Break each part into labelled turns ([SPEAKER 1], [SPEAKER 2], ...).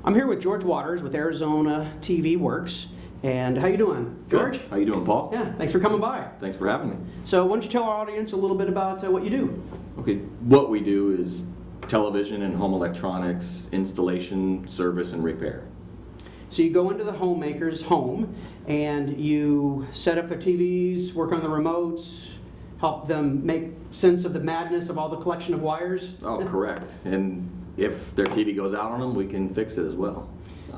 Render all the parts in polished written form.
[SPEAKER 1] I'm here with George Waters with Arizona TV Works. And how you doing, George?
[SPEAKER 2] Good. How you doing, Paul?
[SPEAKER 1] Yeah, thanks for coming by.
[SPEAKER 2] Thanks for having me.
[SPEAKER 1] So why don't you tell our audience a little bit about what you do?
[SPEAKER 2] Okay, what we do is television and home electronics installation, service, and repair.
[SPEAKER 1] So you go into the homemaker's home and you set up their TVs, work on the remotes, help them make sense of the madness of all the collection of wires?
[SPEAKER 2] Oh, correct. And if their TV goes out on them, we can fix it as well.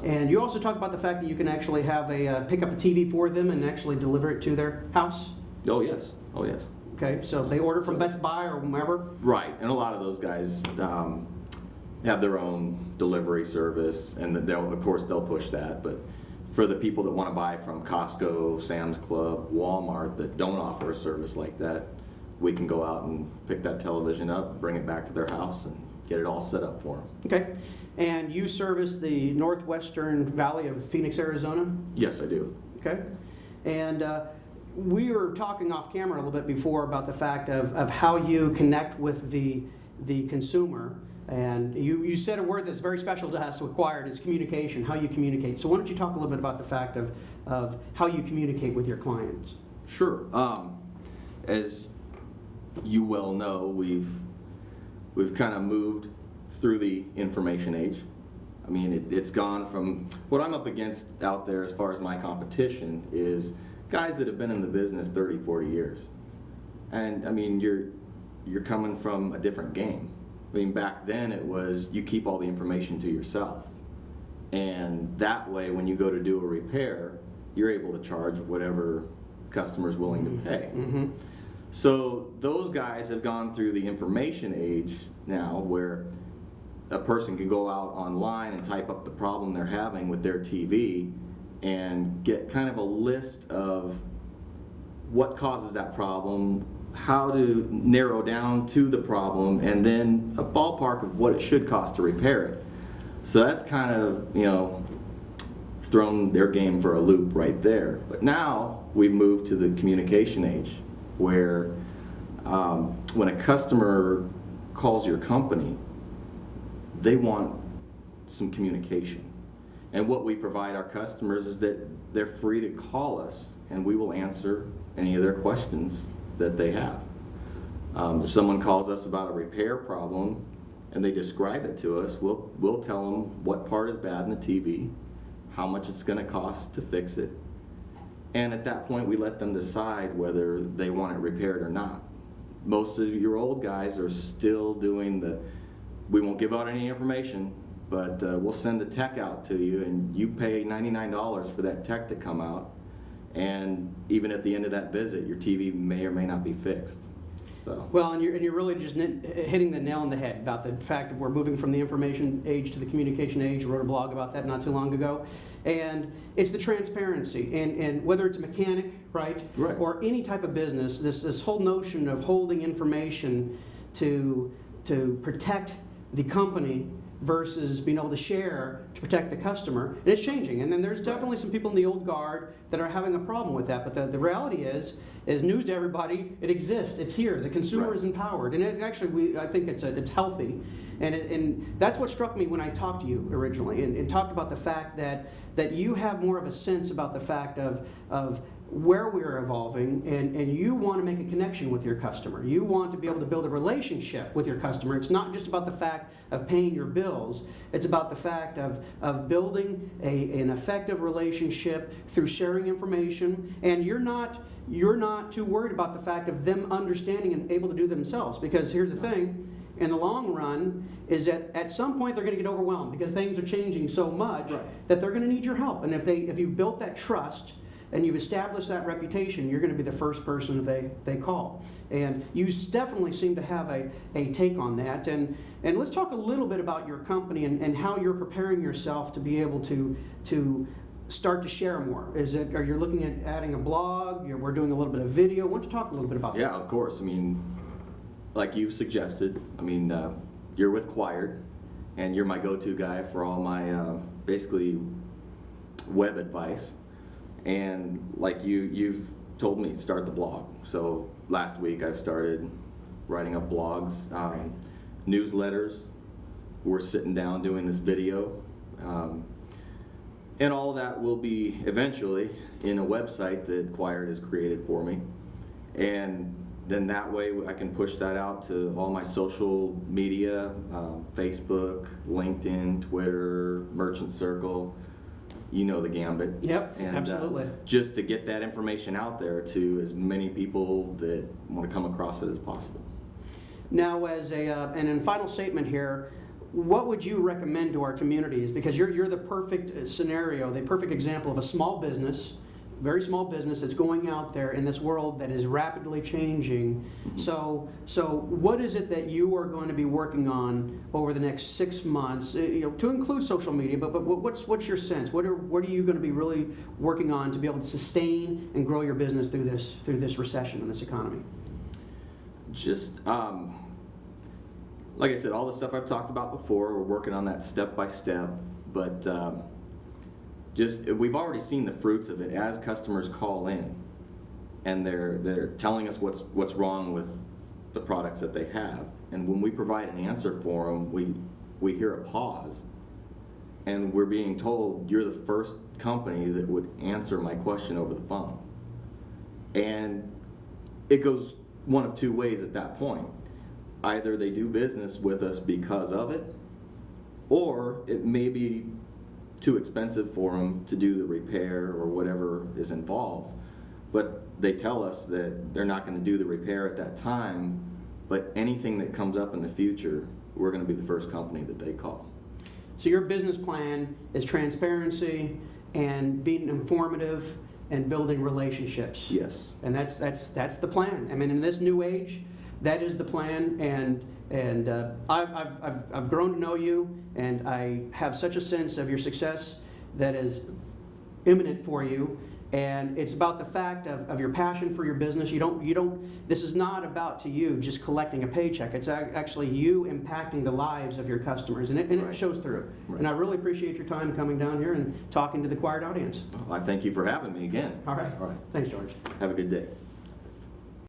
[SPEAKER 1] And you also talk about the fact that you can actually have pick up a TV for them and actually deliver it to their house?
[SPEAKER 2] Oh, yes. Oh, yes.
[SPEAKER 1] Okay, so they order from Best Buy or whomever?
[SPEAKER 2] Right, and a lot of those guys have their own delivery service, and of course they'll push that, but for the people that want to buy from Costco, Sam's Club, Walmart that don't offer a service like that, we can go out and pick that television up, bring it back to their house, and get it all set up for them.
[SPEAKER 1] Okay. And you service the northwestern valley of Phoenix, Arizona?
[SPEAKER 2] Yes, I do.
[SPEAKER 1] Okay. And we were talking off camera a little bit before about the fact of how you connect with the consumer. And you said a word that's very special to us with Quired is communication, how you communicate. So why don't you talk a little bit about the fact of how you communicate with your clients?
[SPEAKER 2] Sure. As you well know, we've kind of moved through the information age. I mean, it's gone from what I'm up against out there as far as my competition is guys that have been in the business 30, 40 years. And I mean, you're coming from a different game. I mean, back then it was you keep all the information to yourself. And that way, when you go to do a repair, you're able to charge whatever customer's willing to pay.
[SPEAKER 1] Mm-hmm.
[SPEAKER 2] So those guys have gone through the information age now where a person can go out online and type up the problem they're having with their TV and get kind of a list of what causes that problem, how to narrow down to the problem, and then a ballpark of what it should cost to repair it. So that's kind of, you know, thrown their game for a loop right there. But now we've moved to the communication age where when a customer calls your company, they want some communication. And what we provide our customers is that they're free to call us and we will answer any of their questions that they have. If someone calls us about a repair problem and they describe it to us, we'll tell them what part is bad in the TV, how much it's going to cost to fix it, and at that point we let them decide whether they want it repaired or not. Most of your old guys are still doing we won't give out any information, but we'll send a tech out to you and you pay $99 for that tech to come out, and even at the end of that visit your TV may or may not be fixed. So.
[SPEAKER 1] Well, and you're really just hitting the nail on the head about the fact that we're moving from the information age to the communication age. I wrote a blog about that not too long ago. And it's the transparency. And whether it's a mechanic, right, or any type of business, this whole notion of holding information to protect the company versus being able to share to protect the customer, and it's changing. And then there's definitely some people in the old guard that are having a problem with that. But the reality is news to everybody. It exists. It's here. The consumer is empowered, and I think it's healthy. And that's what struck me when I talked to you originally, and talked about the fact that you have more of a sense about the fact of where we're evolving, and you want to make a connection with your customer. You want to be able to build a relationship with your customer. It's not just about the fact of paying your bills. It's about the fact of building an effective relationship through sharing information, and you're not too worried about the fact of them understanding and able to do themselves. Because here's the thing, in the long run, is that at some point they're going to get overwhelmed because things are changing so much that they're going to need your help. And if you've built that trust and you've established that reputation, you're going to be the first person they call. And you definitely seem to have a take on that. And let's talk a little bit about your company and how you're preparing yourself to be able to start to share more. Are you looking at adding a blog? We're doing a little bit of video. Why don't you talk a little bit about that?
[SPEAKER 2] Yeah, of course. I mean, like you suggested, I mean, you're with Quired, and you're my go-to guy for all my basically web advice. And like you've told me to start the blog. So last week I've started writing up blogs, newsletters. We're sitting down doing this video And all that will be eventually in a website that Quired has created for me. And then that way I can push that out to all my social media, Facebook, LinkedIn, Twitter, Merchant Circle, you know the gambit.
[SPEAKER 1] Yep,
[SPEAKER 2] and,
[SPEAKER 1] absolutely.
[SPEAKER 2] Just to get that information out there to as many people that want to come across it as possible.
[SPEAKER 1] Now, as and in final statement here, what would you recommend to our communities? Because you're the perfect scenario, the perfect example of a small business, very small business that's going out there in this world that is rapidly changing. So what is it that you are going to be working on over the next 6 months, to include social media, but what's your sense? What are you going to be really working on to be able to sustain and grow your business through this recession and this economy?
[SPEAKER 2] Just, like I said, all the stuff I've talked about before, we're working on that step by step, but we've already seen the fruits of it as customers call in and they're telling us what's wrong with the products that they have. And when we provide an answer for them, we hear a pause and we're being told, you're the first company that would answer my question over the phone. And it goes one of two ways at that point. Either they do business with us because of it, or it may be too expensive for them to do the repair or whatever is involved. But they tell us that they're not going to do the repair at that time, but anything that comes up in the future, we're going to be the first company that they call.
[SPEAKER 1] So your business plan is transparency and being informative and building relationships.
[SPEAKER 2] Yes.
[SPEAKER 1] And that's the plan. I mean, in this new age, that is the plan. And I've grown to know you, and I have such a sense of your success that is imminent for you. And it's about the fact of your passion for your business. This is not about to you just collecting a paycheck. It's actually you impacting the lives of your customers, and it
[SPEAKER 2] Right.
[SPEAKER 1] shows through.
[SPEAKER 2] Right.
[SPEAKER 1] And I really appreciate your time coming down here and talking to the Quired audience.
[SPEAKER 2] Well, I thank you for having me again.
[SPEAKER 1] All right.
[SPEAKER 2] All right.
[SPEAKER 1] Thanks, George.
[SPEAKER 2] Have a good day.